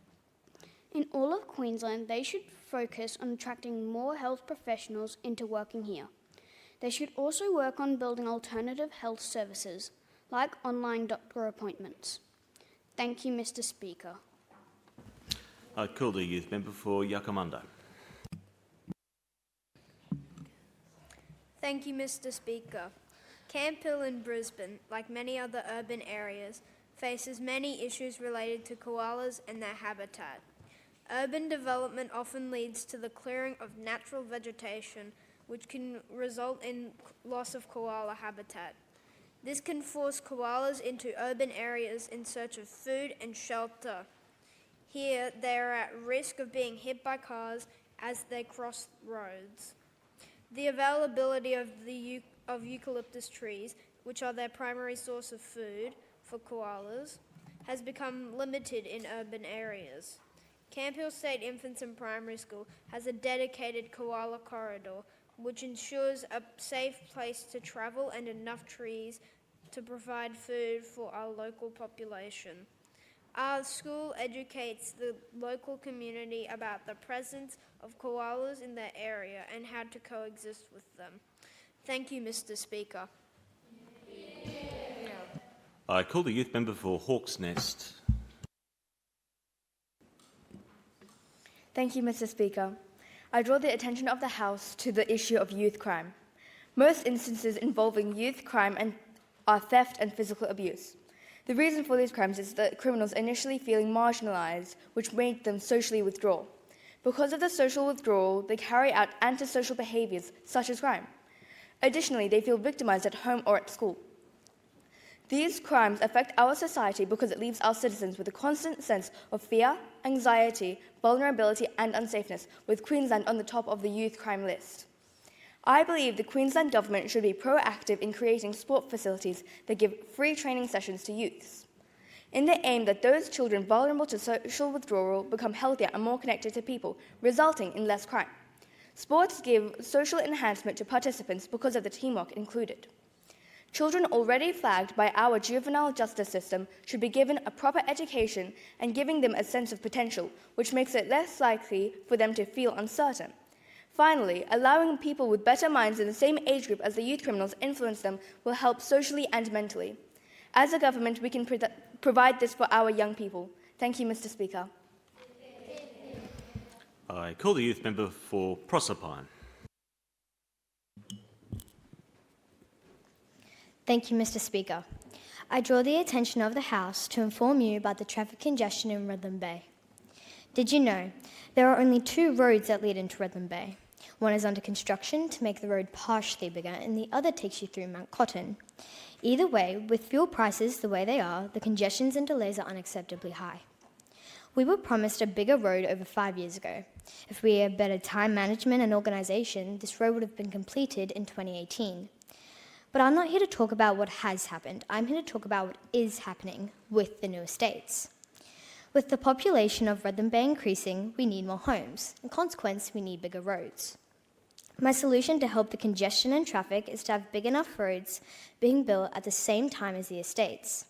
In all of Queensland, they should focus on attracting more health professionals into working here. They should also work on building alternative health services, like online doctor appointments. Thank you, Mr. Speaker. I call the youth member for Yakamunda. Thank you, Mr. Speaker. Camp Hill in Brisbane, like many other urban areas, faces many issues related to koalas and their habitat. Urban development often leads to the clearing of natural vegetation, which can result in loss of koala habitat. This can force koalas into urban areas in search of food and shelter. Here, they are at risk of being hit by cars as they cross roads. The availability of eucalyptus trees, which are their primary source of food for koalas, has become limited in urban areas. Camp Hill State Infants and Primary School has a dedicated koala corridor, which ensures a safe place to travel and enough trees to provide food for our local population. Our school educates the local community about the presence of koalas in their area and how to coexist with them. Thank you, Mr. Speaker. I call the youth member for Hawke's Nest. Thank you, Mr. Speaker. I draw the attention of the House to the issue of youth crime. Most instances involving youth crime are theft and physical abuse. The reason for these crimes is that criminals initially feeling marginalised, which made them socially withdraw. Because of the social withdrawal, they carry out antisocial behaviours such as crime. Additionally, they feel victimised at home or at school. These crimes affect our society because it leaves our citizens with a constant sense of fear, anxiety, vulnerability and unsafeness, with Queensland on the top of the youth crime list. I believe the Queensland Government should be proactive in creating sport facilities that give free training sessions to youths, in the aim that those children vulnerable to social withdrawal become healthier and more connected to people, resulting in less crime. Sports give social enhancement to participants because of the teamwork included. Children already flagged by our juvenile justice system should be given a proper education and giving them a sense of potential, which makes it less likely for them to feel uncertain. Finally, allowing people with better minds in the same age group as the youth criminals influence them will help socially and mentally. As a government, we can provide this for our young people. Thank you, Mr. Speaker. I call the youth member for Proserpine. Thank you, Mr. Speaker. I draw the attention of the House to inform you about the traffic congestion in Redland Bay. Did you know there are only 2 roads that lead into Redland Bay? One is under construction to make the road partially bigger, and the other takes you through Mount Cotton. Either way, with fuel prices the way they are, the congestions and delays are unacceptably high. We were promised a bigger road over 5 years ago. If we had better time management and organisation, this road would have been completed in 2018. But I'm not here to talk about what has happened. I'm here to talk about what is happening with the new estates. With the population of Redland Bay increasing, we need more homes. In consequence, we need bigger roads. My solution to help the congestion and traffic is to have big enough roads being built at the same time as the estates.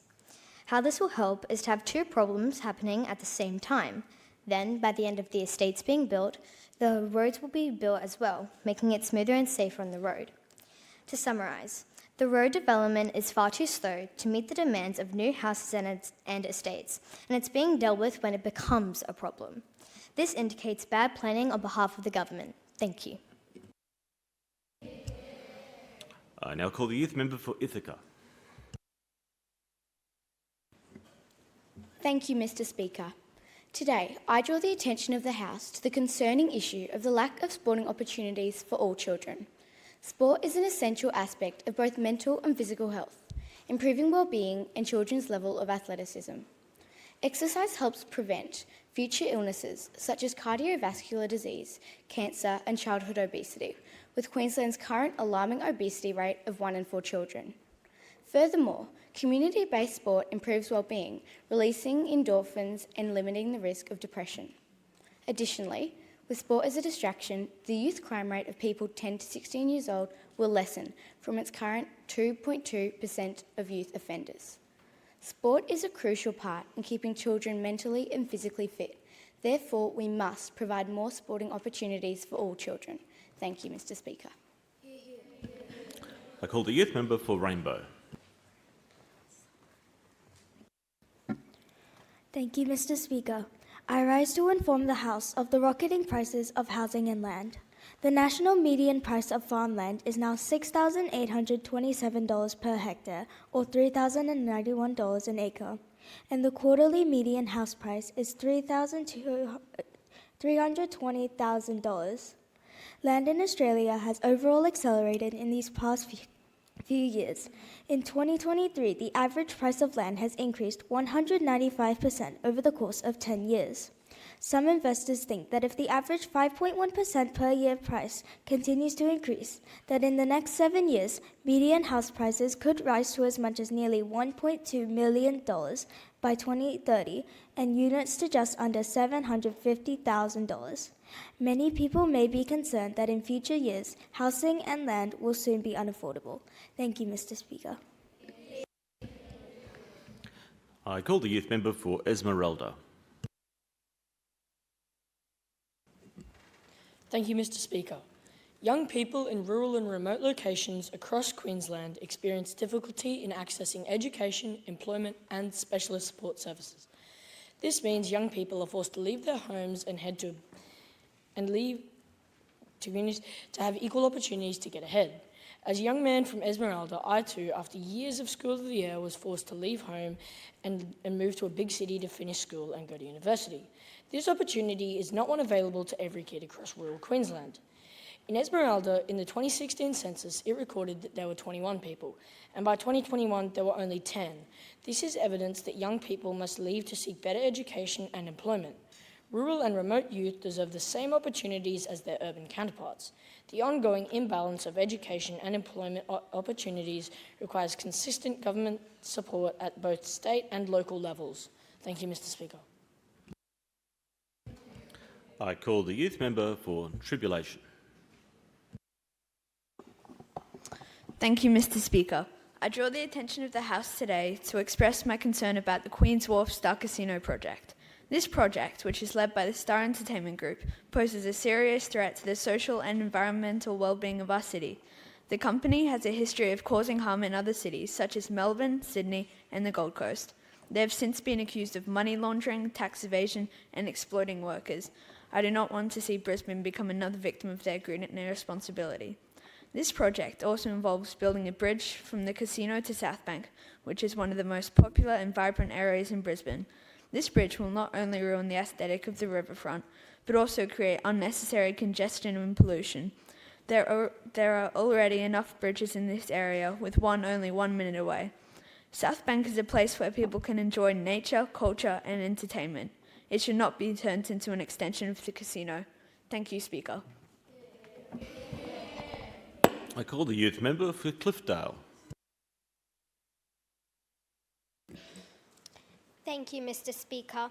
How this will help is to have 2 problems happening at the same time. Then, by the end of the estates being built, the roads will be built as well, making it smoother and safer on the road. To summarise, the road development is far too slow to meet the demands of new houses and estates, and it's being dealt with when it becomes a problem. This indicates bad planning on behalf of the government. Thank you. I now call the youth member for Ithaca. Thank you, Mr. Speaker. Today, I draw the attention of the House to the concerning issue of the lack of sporting opportunities for all children. Sport is an essential aspect of both mental and physical health, improving well-being and children's level of athleticism. Exercise helps prevent future illnesses such as cardiovascular disease, cancer and childhood obesity, with Queensland's current alarming obesity rate of 1 in 4 children. Furthermore, community-based sport improves well-being, releasing endorphins and limiting the risk of depression. Additionally, with sport as a distraction, the youth crime rate of people 10 to 16 years old will lessen from its current 2.2% of youth offenders. Sport is a crucial part in keeping children mentally and physically fit. Therefore, we must provide more sporting opportunities for all children. Thank you, Mr. Speaker. I call the youth member for Rainbow. Thank you, Mr. Speaker. I rise to inform the House of the rocketing prices of housing and land. The national median price of farmland is now $6,827 per hectare, or $3,091 an acre, and the quarterly median house price is $320,000. Land in Australia has overall accelerated in these past few years. In 2023, the average price of land has increased 195% over the course of 10 years. Some investors think that if the average 5.1% per year price continues to increase, that in the next 7 years, median house prices could rise to as much as nearly $1.2 million by 2030 and units to just under $750,000. Many people may be concerned that in future years, housing and land will soon be unaffordable. Thank you, Mr. Speaker. I call the youth member for Esmeralda. Thank you, Mr. Speaker. Young people in rural and remote locations across Queensland experience difficulty in accessing education, employment and specialist support services. This means young people are forced to leave their homes and leave to have equal opportunities to get ahead. As a young man from Esmeralda, I too, after years of school of the year, was forced to leave home and move to a big city to finish school and go to university. This opportunity is not one available to every kid across rural Queensland. In Esmeralda, in the 2016 census, it recorded that there were 21 people, and by 2021 there were only 10. This is evidence that young people must leave to seek better education and employment. Rural and remote youth deserve the same opportunities as their urban counterparts. The ongoing imbalance of education and employment opportunities requires consistent government support at both state and local levels. Thank you, Mr. Speaker. I call the youth member for Tribulation. Thank you, Mr. Speaker. I draw the attention of the House today to express my concern about the Queen's Wharf Star Casino project. This project, which is led by the Star Entertainment Group, poses a serious threat to the social and environmental well-being of our city. The company has a history of causing harm in other cities, such as Melbourne, Sydney, and the Gold Coast. They have since been accused of money laundering, tax evasion, and exploiting workers. I do not want to see Brisbane become another victim of their greed and irresponsibility. This project also involves building a bridge from the casino to South Bank, which is one of the most popular and vibrant areas in Brisbane. This bridge will not only ruin the aesthetic of the riverfront, but also create unnecessary congestion and pollution. There are already enough bridges in this area, with one only 1 minute away. South Bank is a place where people can enjoy nature, culture, and entertainment. It should not be turned into an extension of the casino. Thank you, Speaker. I call the youth member for Cliffdale. Thank you, Mr. Speaker.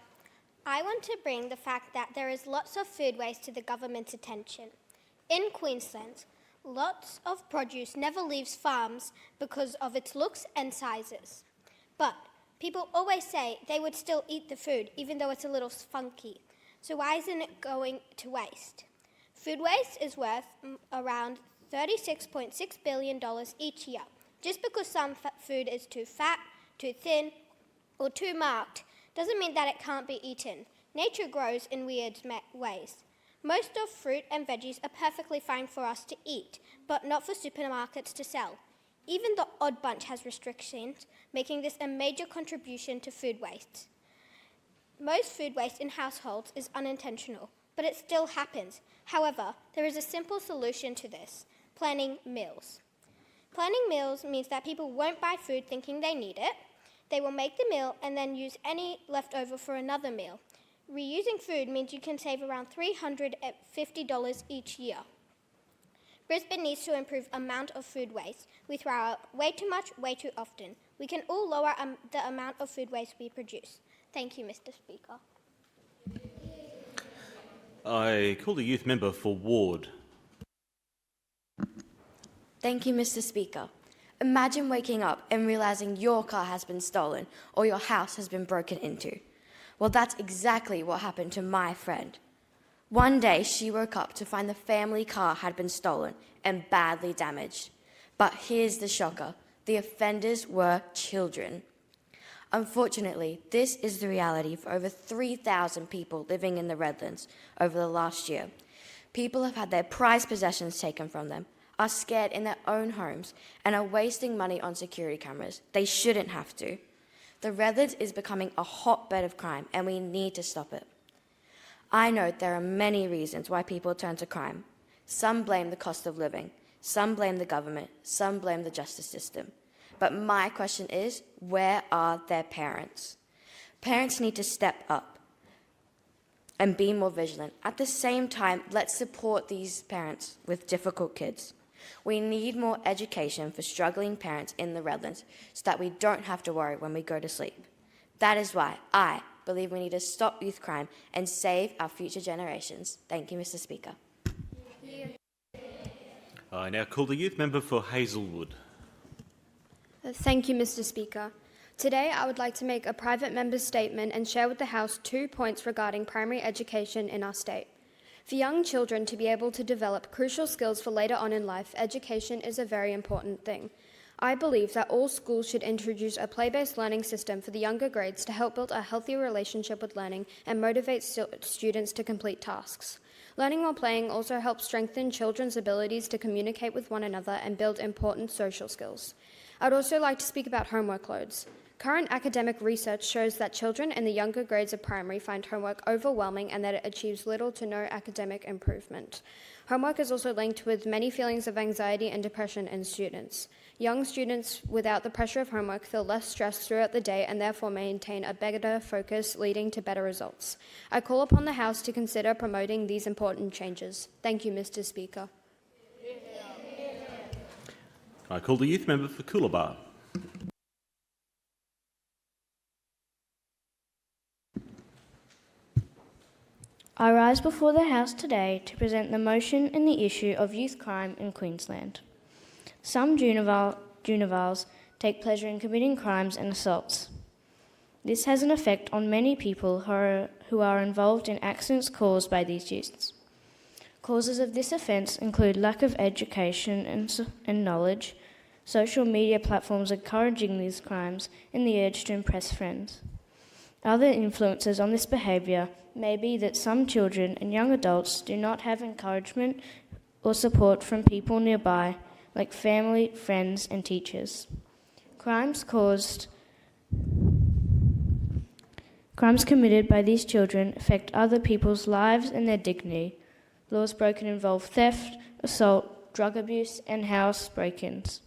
I want to bring the fact that there is lots of food waste to the government's attention. In Queensland, lots of produce never leaves farms because of its looks and sizes. But people always say they would still eat the food, even though it's a little funky. So why isn't it going to waste? Food waste is worth around $36.6 billion each year. Just because some food is too fat, too thin, or too marked doesn't mean that it can't be eaten. Nature grows in weird ways. Most of fruit and veggies are perfectly fine for us to eat, but not for supermarkets to sell. Even the odd bunch has restrictions, making this a major contribution to food waste. Most food waste in households is unintentional, but it still happens. However, there is a simple solution to this. planning meals. Planning meals means that people won't buy food thinking they need it. They will make the meal and then use any leftover for another meal. Reusing food means you can save around $350 each year. Brisbane needs to improve amount of food waste. We throw out way too much, way too often. We can all lower the amount of food waste we produce. Thank you, Mr. Speaker. I call the youth member for Ward. Thank you, Mr. Speaker. Imagine waking up and realising your car has been stolen or your house has been broken into. Well, that's exactly what happened to my friend. One day, she woke up to find the family car had been stolen and badly damaged. But here's the shocker. The offenders were children. Unfortunately, this is the reality for over 3,000 people living in the Redlands over the last year. People have had their prized possessions taken from them, are scared in their own homes, and are wasting money on security cameras. They shouldn't have to. The Redlands is becoming a hotbed of crime, and we need to stop it. I know there are many reasons why people turn to crime. Some blame the cost of living, some blame the government, some blame the justice system. But my question is, where are their parents? Parents need to step up and be more vigilant. At the same time, let's support these parents with difficult kids. We need more education for struggling parents in the Redlands so that we don't have to worry when we go to sleep. That is why I believe we need to stop youth crime and save our future generations. Thank you, Mr. Speaker. I now call the youth member for Hazelwood. Thank you, Mr. Speaker. Today, I would like to make a private member's statement and share with the House 2 points regarding primary education in our state. For young children to be able to develop crucial skills for later on in life, education is a very important thing. I believe that all schools should introduce a play-based learning system for the younger grades to help build a healthier relationship with learning and motivate students to complete tasks. Learning while playing also helps strengthen children's abilities to communicate with one another and build important social skills. I'd also like to speak about homework loads. Current academic research shows that children in the younger grades of primary find homework overwhelming and that it achieves little to no academic improvement. Homework is also linked with many feelings of anxiety and depression in students. Young students without the pressure of homework feel less stressed throughout the day and therefore maintain a better focus, leading to better results. I call upon the House to consider promoting these important changes. Thank you, Mr. Speaker. I call the youth member for Coolabah. I rise before the House today to present the motion in the issue of youth crime in Queensland. Some juveniles take pleasure in committing crimes and assaults. This has an effect on many people who are involved in accidents caused by these youths. Causes of this offence include lack of education and knowledge, social media platforms encouraging these crimes, and the urge to impress friends. Other influences on this behaviour may be that some children and young adults do not have encouragement or support from people nearby, like family, friends, and teachers. Crimes committed by these children affect other people's lives and their dignity. Laws broken involve theft, assault, drug abuse, and house break-ins.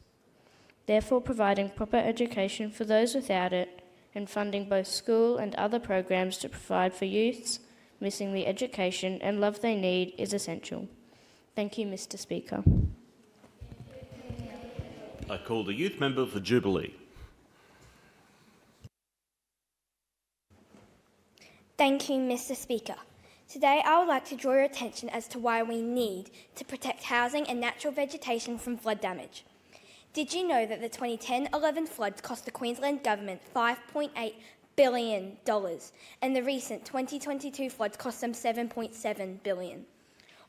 Therefore, providing proper education for those without it and funding both school and other programs to provide for youths missing the education and love they need is essential. Thank you, Mr. Speaker. I call the youth member for Jubilee. Thank you, Mr. Speaker. Today I would like to draw your attention as to why we need to protect housing and natural vegetation from flood damage. Did you know that the 2010-11 floods cost the Queensland Government $5.8 billion and the recent 2022 floods cost them $7.7 billion?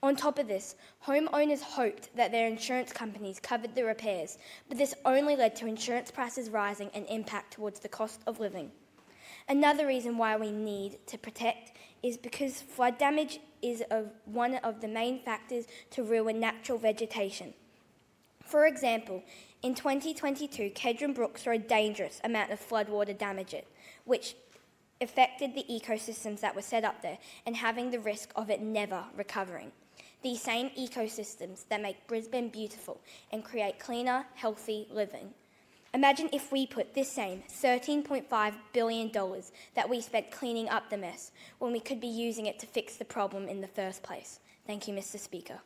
On top of this, homeowners hoped that their insurance companies covered the repairs, but this only led to insurance prices rising and impact towards the cost of living. Another reason why we need to protect is because flood damage is one of the main factors to ruin natural vegetation. For example, in 2022, Kedron Brook saw a dangerous amount of floodwater damage it, which affected the ecosystems that were set up there and having the risk of it never recovering. These same ecosystems that make Brisbane beautiful and create cleaner, healthy living. Imagine if we put this same $13.5 billion that we spent cleaning up the mess when we could be using it to fix the problem in the first place. Thank you, Mr. Speaker.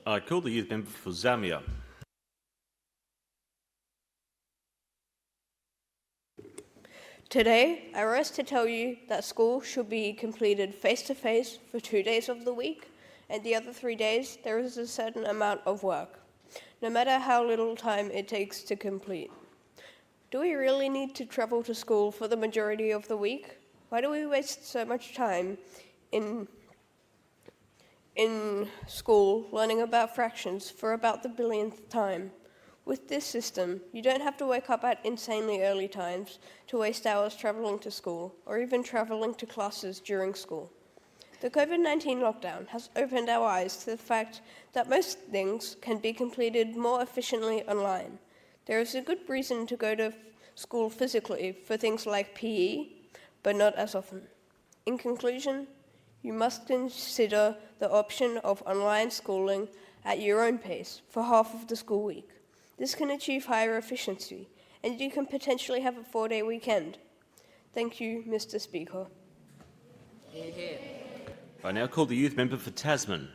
I call the youth member for Zamia. Today, I rise to tell you that school should be completed face-to-face for 2 days of the week, and the other 3 days there is a certain amount of work, no matter how little time it takes to complete. Do we really need to travel to school for the majority of the week? Why do we waste so much time in school learning about fractions for about the billionth time? With this system, you don't have to wake up at insanely early times to waste hours travelling to school, or even travelling to classes during school. The COVID-19 lockdown has opened our eyes to the fact that most things can be completed more efficiently online. There is a good reason to go to school physically for things like PE, but not as often. In conclusion, you must consider the option of online schooling at your own pace for half of the school week. This can achieve higher efficiency, and you can potentially have a 4-day weekend. Thank you, Mr. Speaker. I now call the youth member for Tasman.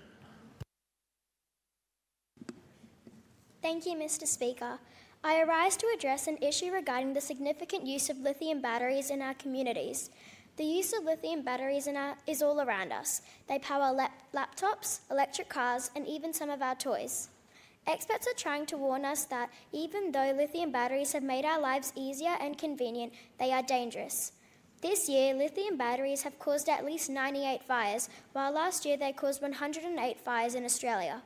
Thank you, Mr. Speaker. I arise to address an issue regarding the significant use of lithium batteries in our communities. The use of lithium batteries is all around us. They power laptops, electric cars, and even some of our toys. Experts are trying to warn us that even though lithium batteries have made our lives easier and convenient, they are dangerous. This year, lithium batteries have caused at least 98 fires, while last year they caused 108 fires in Australia.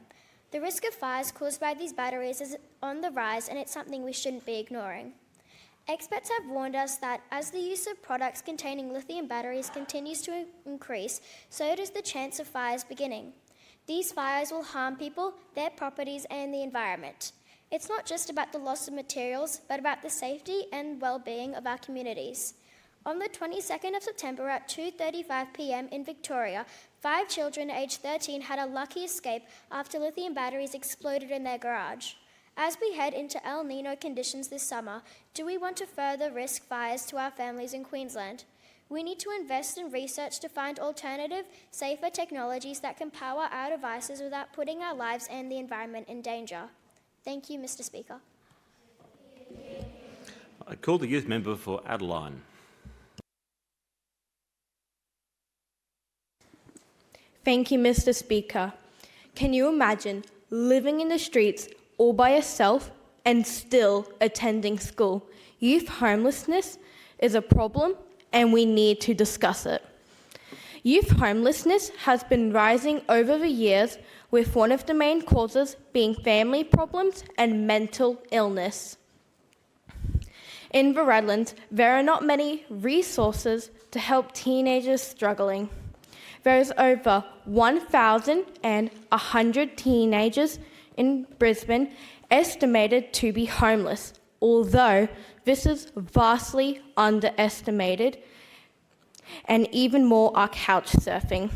The risk of fires caused by these batteries is on the rise, and it's something we shouldn't be ignoring. Experts have warned us that as the use of products containing lithium batteries continues to increase, so does the chance of fires beginning. These fires will harm people, their properties, and the environment. It's not just about the loss of materials, but about the safety and well-being of our communities. On the 22nd of September at 2:35 p.m. in Victoria, 5 children aged 13 had a lucky escape after lithium batteries exploded in their garage. As we head into El Nino conditions this summer, do we want to further risk fires to our families in Queensland? We need to invest in research to find alternative, safer technologies that can power our devices without putting our lives and the environment in danger. Thank you, Mr. Speaker. I call the youth member for Adeline. Thank you, Mr. Speaker. Can you imagine living in the streets all by yourself and still attending school? Youth homelessness is a problem, and we need to discuss it. Youth homelessness has been rising over the years, with one of the main causes being family problems and mental illness. In the Redlands, there are not many resources to help teenagers struggling. There is over 1,100 teenagers in Brisbane estimated to be homeless, although this is vastly underestimated, and even more are couch surfing.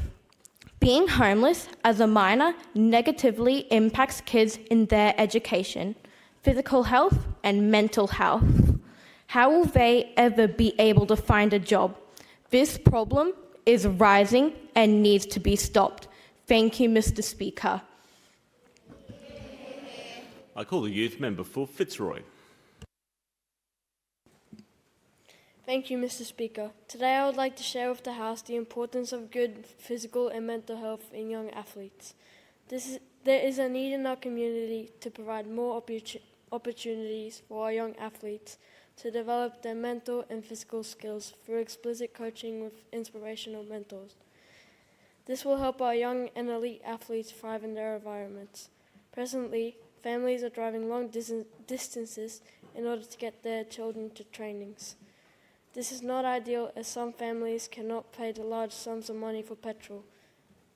Being homeless as a minor negatively impacts kids in their education, physical health, and mental health. How will they ever be able to find a job? This problem is rising and needs to be stopped. Thank you, Mr. Speaker. I call the youth member for Fitzroy. Thank you, Mr. Speaker. Today I would like to share with the House the importance of good physical and mental health in young athletes. There is a need in our community to provide more opportunities for our young athletes to develop their mental and physical skills through explicit coaching with inspirational mentors. This will help our young and elite athletes thrive in their environments. Presently, families are driving long distances in order to get their children to trainings. This is not ideal, as some families cannot pay the large sums of money for petrol.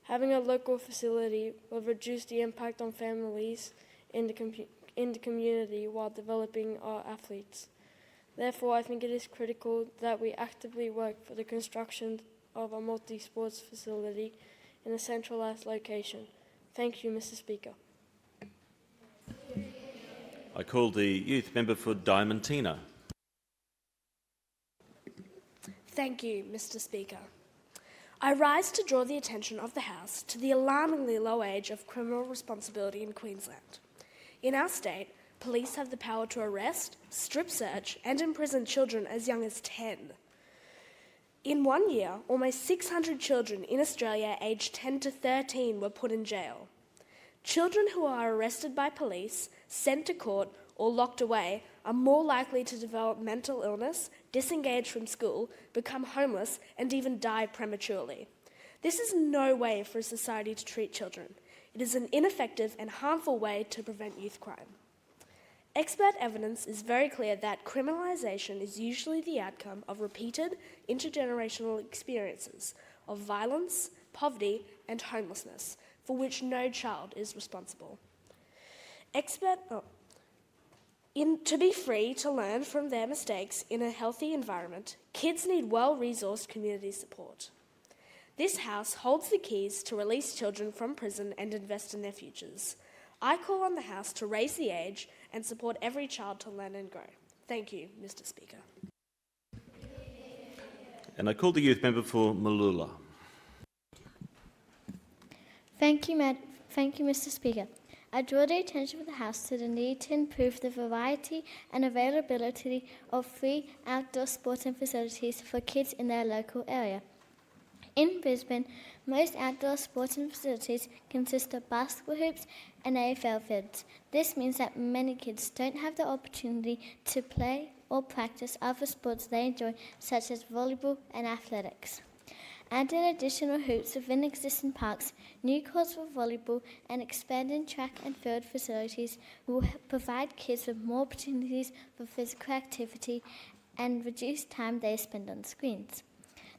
Having a local facility will reduce the impact on families in the community while developing our athletes. Therefore, I think it is critical that we actively work for the construction of a multi-sports facility in a centralised location. Thank you, Mr. Speaker. I call the youth member for Diamantina. Thank you, Mr. Speaker. I rise to draw the attention of the House to the alarmingly low age of criminal responsibility in Queensland. In our state, police have the power to arrest, strip search, and imprison children as young as 10. In 1 year, almost 600 children in Australia aged 10 to 13 were put in jail. Children who are arrested by police, sent to court, or locked away are more likely to develop mental illness, disengage from school, become homeless, and even die prematurely. This is no way for a society to treat children. It is an ineffective and harmful way to prevent youth crime. Expert evidence is very clear that criminalisation is usually the outcome of repeated intergenerational experiences of violence, poverty, and homelessness, for which no child is responsible. To be free to learn from their mistakes in a healthy environment, kids need well-resourced community support. This House holds the keys to release children from prison and invest in their futures. I call on the House to raise the age and support every child to learn and grow. Thank you, Mr. Speaker. And I call the youth member for Malula. Thank you, Mr. Speaker. I draw the attention of the House to the need to improve the variety and availability of free outdoor sports and facilities for kids in their local area. In Brisbane, most outdoor sports and facilities consist of basketball hoops and AFL fields. This means that many kids don't have the opportunity to play or practice other sports they enjoy, such as volleyball and athletics. Adding additional hoops within existing parks, new courts for volleyball, and expanding track and field facilities will provide kids with more opportunities for physical activity and reduce time they spend on screens.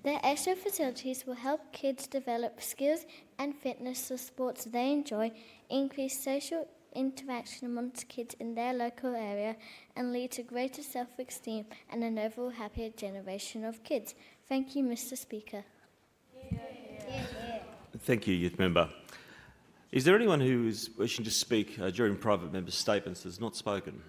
The extra facilities will help kids develop skills and fitness for sports they enjoy, increase social interaction amongst kids in their local area, and lead to greater self-esteem and an overall happier generation of kids. Thank you, Mr. Speaker. Thank you, youth member. Is there anyone who is wishing to speak during private member statements that has not spoken?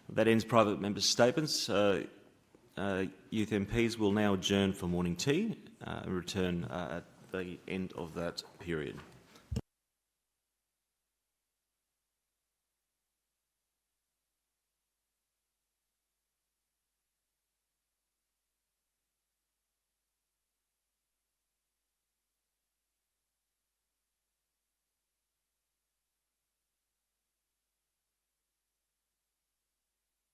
That ends private member statements. Youth MPs will now adjourn for morning tea and return at the end of that period.